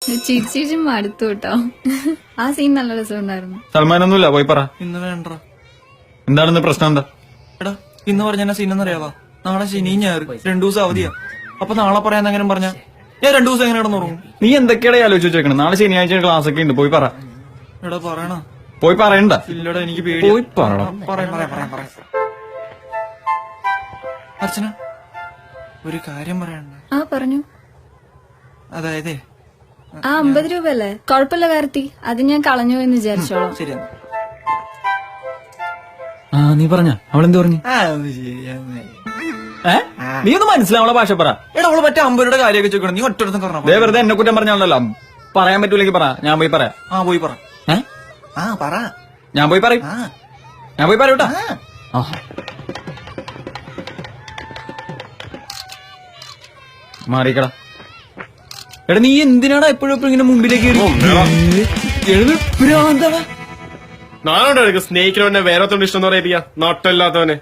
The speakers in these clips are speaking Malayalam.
ചിരിച്ചിരിച്ച് മടുത്തു കേട്ടോ. ആ സീൻ നല്ല രസമുണ്ടായിരുന്നു. സൽമാനൊന്നുമില്ല, പോയി പറ. ഇന്ന് വേണ്ട. എന്താണെന്ന് പ്രശ്നം എന്താ? എടാ ഇന്ന് പറഞ്ഞ സീനെന്ന് അറിയാവാ, നാളെ ശനി ഞായർ 2 ദിവസം അവധിയാ. അപ്പൊ നാളെ പറയാന്നെങ്ങനെ പറഞ്ഞ ഞാൻ 2 ദിവസം എങ്ങനെ കിടന്നുറങ്ങും? നീ എന്തൊക്കെയാണ് ആലോചിച്ച് വെച്ചേക്കണം? നാളെ ശനിയാഴ്ച ക്ലാസ് ഒക്കെ ഉണ്ട്, പോയി പറ. എടാ പറയണ. പോയി പറയണ്ട. ഇല്ലടാ എനിക്ക് പേടി. പോയി പറയണം. പറയാം. അർച്ചന, ഒരു കാര്യം പറയാനുണ്ട്. ആ പറഞ്ഞു. അതായത് 50 രൂപ അല്ലേ? കുഴപ്പമില്ല കാർത്തി, അത് ഞാൻ കളഞ്ഞു എന്ന് വിചാരിച്ചോളാം. ശരിയെന്നാ. നീ പറഞ്ഞ അവളെന്ത് പറഞ്ഞു? നീ ഒന്ന് മനസ്സിലാവുള്ള ഭാഷ പറ. എടാ അവള് മറ്റേ 50 രൂപയുടെ കാര്യമൊക്കെ ചോദിക്കണം. നീ ഒറ്റ പറഞ്ഞ വെറുതെ എന്നെ കുറ്റം പറഞ്ഞാണല്ലോ. പറയാൻ പറ്റൂലെങ്കിൽ പറ, ഞാൻ പോയി പറയാം. പോയി പറ. പറ. ഞാൻ പോയി പറയും. ഞാൻ പോയി പറയൂട്ടാ. മാറിക്കടാ. എടാ നീ എന്തിനാടാ എപ്പോഴും ഇങ്ങനെ മുമ്പിലേക്ക് നാളോടെ സ്നേഹിക്കണവനെ വേറെ ഇഷ്ടം എന്ന് പറയാ, നോട്ടല്ലാത്തവനെ.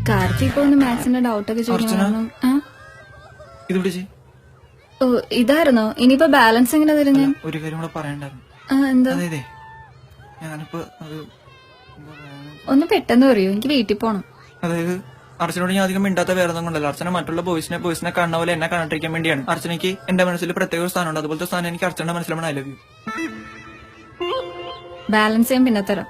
കാർത്തി ഇപ്പൊ ഒന്ന് മാത്സിന്റെ ഡൗട്ടൊക്കെ ചോദിക്കണം. ഇത് പിടിച്ച്. ഓ ഇതായിരുന്നോ? ഇനിയിപ്പോ ബാലൻസ് എങ്ങനെ തരും ഞാൻ? ഒരു കാര്യം കൂടെ പറയണ്ടായിരുന്നു. എന്താ? അതായത് ഞാനിപ്പോ ഒന്ന് പെട്ടെന്ന് പറയൂ, എനിക്ക് വീട്ടിൽ പോണം. അതായത് അർച്ചനോട് ഞാൻ അധികം മിണ്ടാത്ത വേറെ ഒന്നും കൊണ്ടല്ല. അർച്ചന മറ്റുള്ള ബോയ്സിനെ കാണുന്ന പോലെ എന്നെ കാണാണ്ടിരിക്കാൻ വേണ്ടിയാണ്. അർച്ചനയ്ക്ക് എന്റെ മനസ്സിൽ പ്രത്യേക സ്ഥാനമുണ്ട്. അതുപോലത്തെ സ്ഥാനം എനിക്ക് അർച്ചനയുടെ മനസ്സിലാണ്. I love you. ബാലൻസ് ചെയ്യാൻ പിന്നെ തരാം.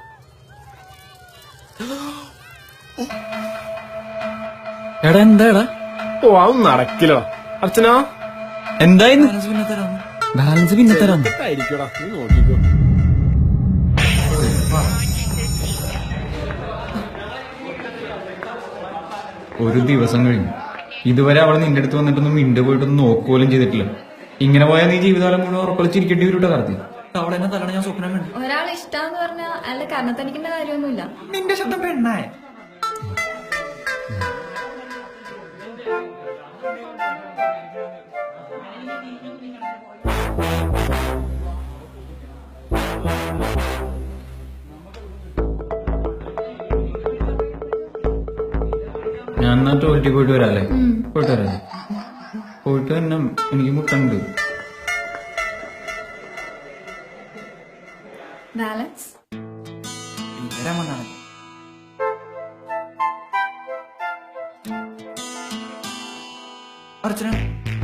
എടാ എന്താടാ? അത് നടക്കില്ല അർച്ചന. എന്തായിരുന്നു? പിന്നെ തരാം. ബാലൻസ് പിന്നെ തരാം. ആയിരിക്കടാ, നീ നോക്കിക്കോ. ഒരു ദിവസം കഴിഞ്ഞു, ഇതുവരെ അവൾ നിന്റെ അടുത്ത് വന്നിട്ടൊന്നും മിണ്ട് പോയിട്ടൊന്നും നോക്കുപോലും ചെയ്തിട്ടില്ല. ഇങ്ങനെ പോയാൽ നീ ജീവിതകാലം മുഴുവൻ ഉറക്കളിച്ചിരിക്കേണ്ടി വരൂട്ടോ കാർത്തി. അവളെ എന്നെ തരണം ഞാൻ സ്വപ്നം കണ്ടു. ഒരാൾ ഇഷ്ടാന്ന് പറഞ്ഞാൽ അയാളുടെ കരണത്തനിക്കേണ്ട കാര്യമൊന്നുമില്ല. നിന്റെ ശബ്ദം പെണ്ണായ. ഞാൻ എന്നാ ടോയ്ലറ്റിൽ പോയിട്ട് വരാല്ലേ? പോയിട്ട് വരാല്ലേ? പോയിട്ട് തന്നെ എനിക്ക് മുട്ടുണ്ട്. ബാലൻസ്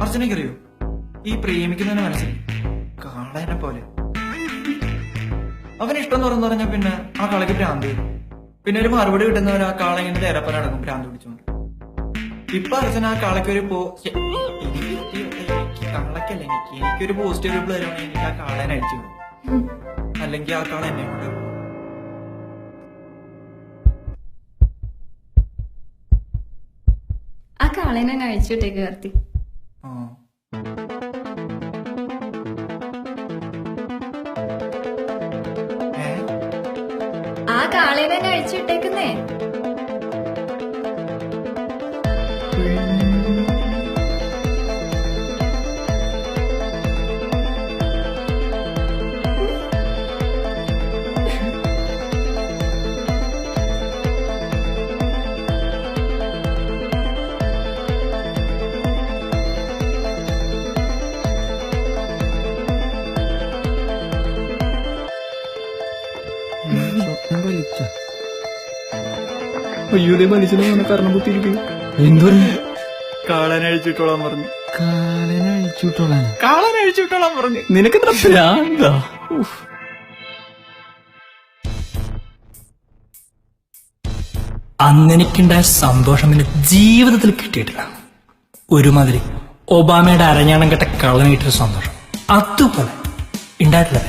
അർച്ചനക്കറിയോ, ഈ പ്രേമിക്കുന്നതിന്റെ മനസ്സിൽ കാളേനെ പോലെ അവന് ഇഷ്ടം തുറന്നു പറഞ്ഞ പിന്നെ ആ കാളയ്ക്ക് ഭ്രാന്ത് വരും. പിന്നെ ഒരു മറുപടി കിട്ടുന്നവർ ആ കാള ഇങ്ങനെ തേരപ്പന അടങ്ങും ഭ്രാന്ത് പിടിച്ചോണ്ട്. ഇപ്പൊ അർച്ചന ആ കാളയ്ക്ക് ഒരു കാളക്കല്ല എനിക്കൊരു പോസിറ്റീവ് റിപ്ലൈ തരുവാണെങ്കിൽ എനിക്ക് ആ കാളേനെ അയച്ചു വിടും. അല്ലെങ്കിൽ ആ കാള എന്നെ കൊണ്ട് ആ കാളേനെ അഴിച്ചു വിട്ടേക്ക് കാർത്തി. ആ കാളേനെ അഴിച്ചു വിട്ടേക്കുന്നേ. അയ്യോടെ മനുഷ്യനെ കാരണം കുത്തിയിരിക്കുന്നു. എന്തു പറഞ്ഞു? കാളനെ അഴിച്ചിട്ടോളാൻ പറഞ്ഞു. കാളനെ അഴിച്ചുവിട്ടോളാൻ പറഞ്ഞു. നിനക്കെത്ര ഭ്രാന്താ? അന്നെനിക്കുണ്ടായ സന്തോഷം നിന്റെ ജീവിതത്തിൽ കിട്ടിയിട്ടില്ല. ഒരുമാതിരി ഒബാമയുടെ അരഞ്ഞാണം കെട്ട കള്ളനായിട്ടൊരു സന്തോഷം അതുപോലെ ഉണ്ടായിട്ടില്ല.